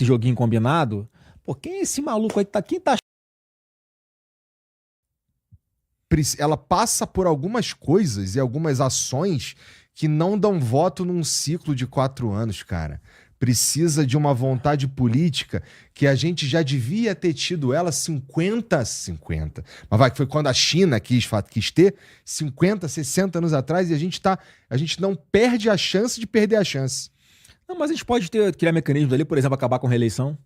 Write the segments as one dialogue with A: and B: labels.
A: esse joguinho combinado, pô, quem é esse maluco aí que tá... Quem tá...
B: Ela passa por algumas coisas e algumas ações que não dão voto num ciclo de 4 anos, cara. Precisa de uma vontade política que a gente já devia ter tido ela 50. Mas vai, que foi quando a China quis ter 50, 60 anos atrás e a gente não perde a chance de perder a chance.
A: Não, mas a gente pode criar mecanismos ali, por exemplo, acabar com reeleição.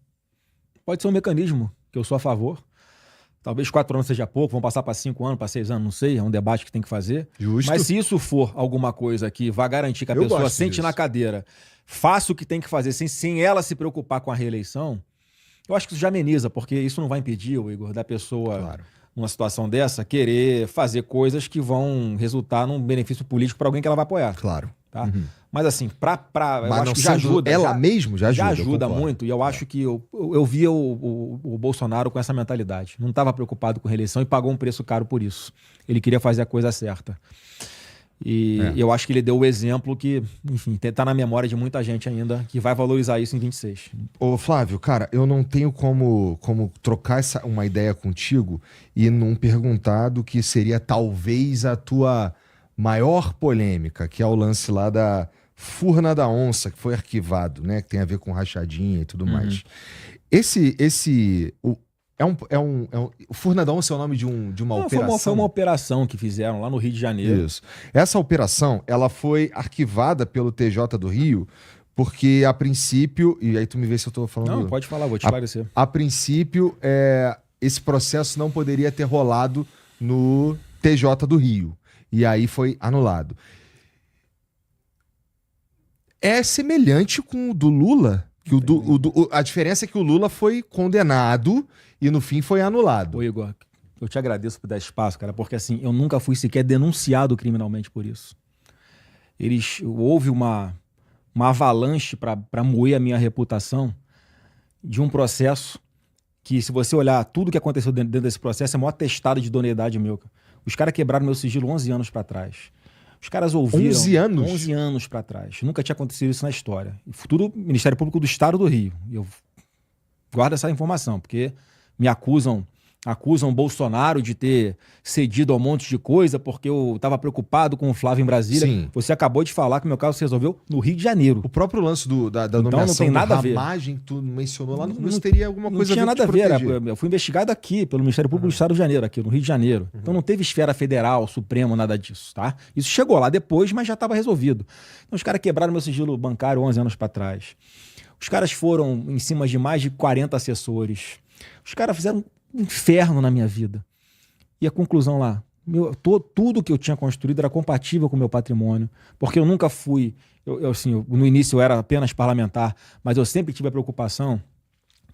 A: Pode ser um mecanismo que eu sou a favor. Talvez 4 anos seja pouco, vão passar para 5 anos, para 6 anos, não sei, é um debate que tem que fazer.
B: Justo.
A: Mas se isso for alguma coisa que vai garantir que a pessoa sente na cadeira, faça o que tem que fazer sem ela se preocupar com a reeleição, eu acho que isso já ameniza, porque isso não vai impedir, Igor, da pessoa, numa situação dessa, querer fazer coisas que vão resultar num benefício político para alguém que ela vai apoiar.
B: Claro.
A: Tá? Mas assim, eu
B: acho
A: que já ajuda.
B: Ela mesmo já ajuda.
A: Já ajuda muito. E eu acho que eu via o Bolsonaro com essa mentalidade. Não estava preocupado com reeleição e pagou um preço caro por isso. Ele queria fazer a coisa certa. E eu acho que ele deu o exemplo que, enfim, tá na memória de muita gente ainda que vai valorizar isso em 26.
B: Ô Flávio, cara, eu não tenho como trocar uma ideia contigo e não perguntar do que seria talvez a tua maior polêmica, que é o lance lá da Furna da Onça, que foi arquivado, né? Que tem a ver com rachadinha e tudo mais. O Furna da Onça é o nome de uma operação?
A: Foi uma operação que fizeram lá no Rio de Janeiro.
B: Isso. Essa operação, ela foi arquivada pelo TJ do Rio, porque a princípio, e aí tu me vê se eu tô falando...
A: Não, pode falar, vou te esclarecer.
B: A princípio, esse processo não poderia ter rolado no TJ do Rio. E aí foi anulado. É semelhante com o do Lula, que a diferença é que o Lula foi condenado e no fim foi anulado.
A: Ô Igor, eu te agradeço por dar espaço, cara, porque assim, eu nunca fui sequer denunciado criminalmente por isso. Houve uma avalanche para moer a minha reputação de um processo que, se você olhar tudo que aconteceu dentro desse processo, é o maior atestado de idoneidade meu. Os caras quebraram meu sigilo 11 anos para trás. Os caras ouviram...
B: 11 anos?
A: 11 anos para trás. Nunca tinha acontecido isso na história. Tudo Ministério Público do Estado do Rio. E eu guardo essa informação, porque me acusam Bolsonaro de ter cedido a um monte de coisa porque eu estava preocupado com o Flávio em Brasília.
B: Sim.
A: Você acabou de falar que meu caso se resolveu no Rio de Janeiro.
B: O próprio lance da
A: Então
B: nomeação
A: não tem nada
B: do
A: a ver.
B: Ramagem, tu mencionou lá no começo, teria alguma coisa
A: não tinha nada a ver.
B: proteger.
A: Eu fui investigado aqui pelo Ministério Público do Estado do Janeiro, aqui no Rio de Janeiro. Então não teve esfera federal, Supremo, nada disso, tá? Isso chegou lá depois, mas já estava resolvido. Então os caras quebraram meu sigilo bancário 11 anos para trás. Os caras foram em cima de mais de 40 assessores. Os caras fizeram um inferno na minha vida. E a conclusão lá, tudo que eu tinha construído era compatível com o meu patrimônio, porque eu nunca fui, no início eu era apenas parlamentar, mas eu sempre tive a preocupação,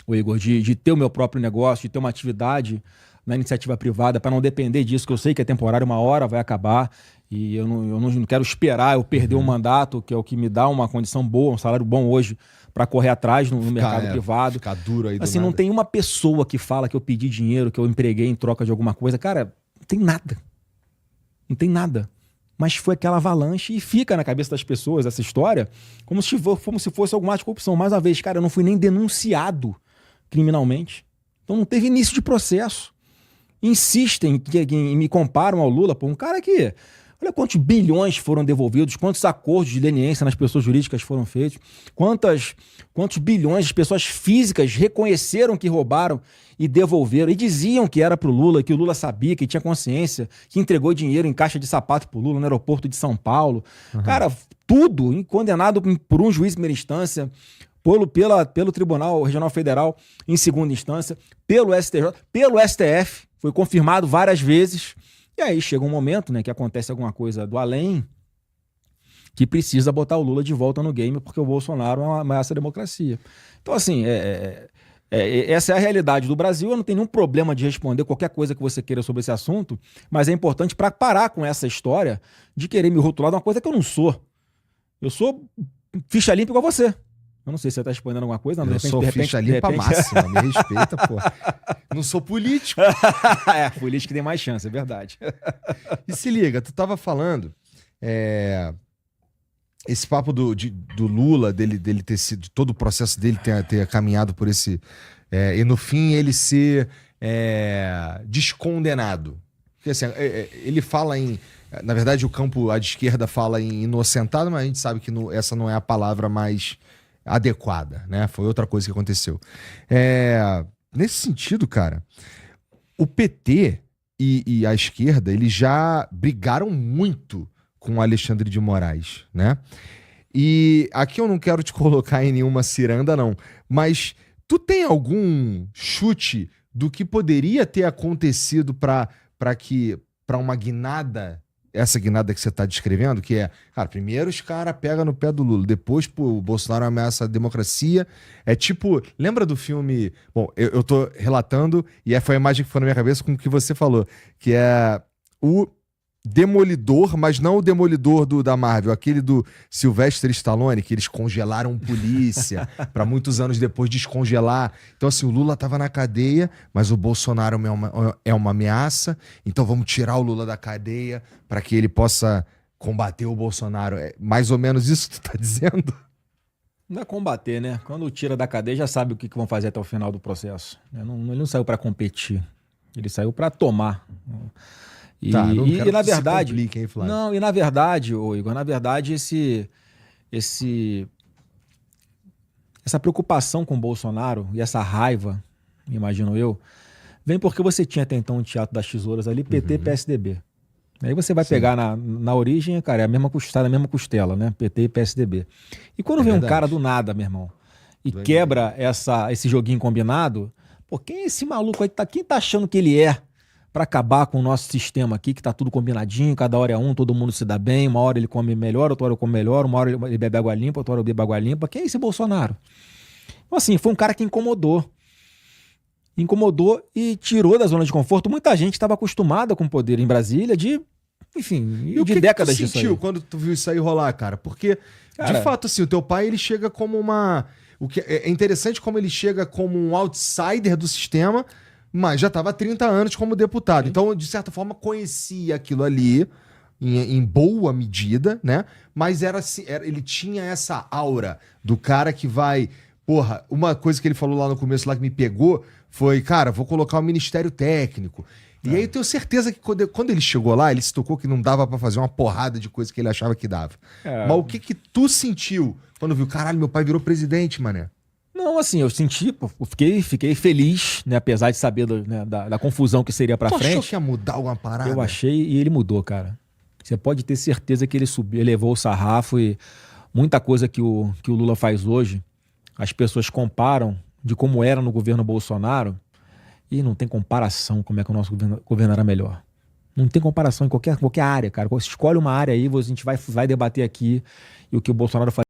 A: Igor, de ter o meu próprio negócio, de ter uma atividade na iniciativa privada, para não depender disso, que eu sei que é temporário, uma hora vai acabar, e eu não quero esperar eu perder um mandato, que é o que me dá uma condição boa, um salário bom hoje, para correr atrás no mercado privado.
B: Ficar duro aí do
A: assim,
B: nada.
A: não tem uma pessoa que fala que eu pedi dinheiro, que eu empreguei em troca de alguma coisa. Cara, não tem nada. Não tem nada. Mas foi aquela avalanche e fica na cabeça das pessoas essa história como se fosse alguma de corrupção. Mais uma vez, cara, eu não fui nem denunciado criminalmente. Então não teve início de processo. Insistem e me comparam ao Lula, por um cara que... Olha quantos bilhões foram devolvidos, quantos acordos de leniência nas pessoas jurídicas foram feitos, quantos bilhões de pessoas físicas reconheceram que roubaram e devolveram, e diziam que era pro Lula, que o Lula sabia, que tinha consciência, que entregou dinheiro em caixa de sapato pro Lula no aeroporto de São Paulo. Cara, tudo condenado por um juiz em primeira instância, pelo Tribunal Regional Federal em segunda instância, pelo STJ, pelo STF, foi confirmado várias vezes. E aí chega um momento, né, que acontece alguma coisa do além que precisa botar o Lula de volta no game porque o Bolsonaro é uma ameaça à democracia. Então, assim, essa é a realidade do Brasil. Eu não tenho nenhum problema de responder qualquer coisa que você queira sobre esse assunto, mas é importante para parar com essa história de querer me rotular de uma coisa que eu não sou. Eu sou ficha limpa igual você. Eu não sei se você está respondendo alguma coisa. Não,
B: eu sou ficha limpa máxima, me respeita, pô. Não sou político.
A: Político tem mais chance, é verdade.
B: E se liga, tu tava falando... esse papo do Lula, dele ter sido, de todo o processo dele ter caminhado por esse... e no fim ele ser descondenado. Porque assim, ele fala em... Na verdade, o campo à esquerda fala em inocentado, mas a gente sabe que essa não é a palavra mais adequada, né? Foi outra coisa que aconteceu. Nesse sentido, cara, o PT e a esquerda, eles já brigaram muito com o Alexandre de Moraes, né? E aqui eu não quero te colocar em nenhuma ciranda, não. Mas tu tem algum chute do que poderia ter acontecido para uma guinada, essa guinada que você tá descrevendo, que cara, primeiro os caras pegam no pé do Lula, depois o Bolsonaro ameaça a democracia. É tipo, lembra do filme... Bom, eu tô relatando, e foi a imagem que foi na minha cabeça com o que você falou, que é o Demolidor, mas não o Demolidor da Marvel, aquele do Sylvester Stallone, que eles congelaram polícia para muitos anos depois descongelar. Então assim, o Lula tava na cadeia, mas o Bolsonaro é uma ameaça, então vamos tirar o Lula da cadeia para que ele possa combater o Bolsonaro. É mais ou menos isso que tu tá dizendo?
A: Não é combater, né? Quando tira da cadeia, já sabe o que vão fazer até o final do processo. Ele não saiu para competir, ele saiu para tomar. E,
B: tá, não quero
A: e na
B: que se
A: verdade,
B: complique, hein, Flávio?
A: não, e na verdade, Igor, na verdade essa preocupação com o Bolsonaro e essa raiva, imagino eu, vem porque você tinha até então um teatro das tesouras ali, PT e PSDB. Aí você vai pegar na origem, cara, é a mesma costela, né? PT e PSDB. E quando vem um cara do nada, meu irmão, e quebra esse joguinho combinado, pô, quem é esse maluco aí? Quem tá achando que ele é para acabar com o nosso sistema aqui, que tá tudo combinadinho, cada hora é todo mundo se dá bem, uma hora ele come melhor, outra hora eu como melhor, uma hora ele bebe água limpa, outra hora eu bebo água limpa. Quem é esse Bolsonaro? Então, assim, foi um cara que incomodou e tirou da zona de conforto. Muita gente estava acostumada com o poder em Brasília de décadas disso aí.
B: O que tu sentiu quando tu viu isso aí rolar, cara? Porque, cara, de fato, assim, o teu pai, ele chega como o que é interessante como ele chega como um outsider do sistema, mas já estava há 30 anos como deputado. Então, de certa forma, conhecia aquilo ali em boa medida, né? Mas ele tinha essa aura do cara que vai... Porra, uma coisa que ele falou lá no começo, lá que me pegou, foi, cara, vou colocar o Ministério Técnico. E aí eu tenho certeza que quando ele chegou lá, ele se tocou que não dava pra fazer uma porrada de coisa que ele achava que dava. Mas o que tu sentiu quando viu, caralho, meu pai virou presidente, mané?
A: Não, assim, eu senti, fiquei feliz, né, apesar de saber da confusão que seria pra frente.
B: Tu achou que ia mudar alguma parada?
A: Eu achei e ele mudou, cara. Você pode ter certeza que ele subiu, elevou o sarrafo e muita coisa que o Lula faz hoje, as pessoas comparam de como era no governo Bolsonaro e não tem comparação como é que o nosso governo era melhor. Não tem comparação em qualquer área, cara. Escolhe uma área aí, a gente vai debater aqui e o que o Bolsonaro faz.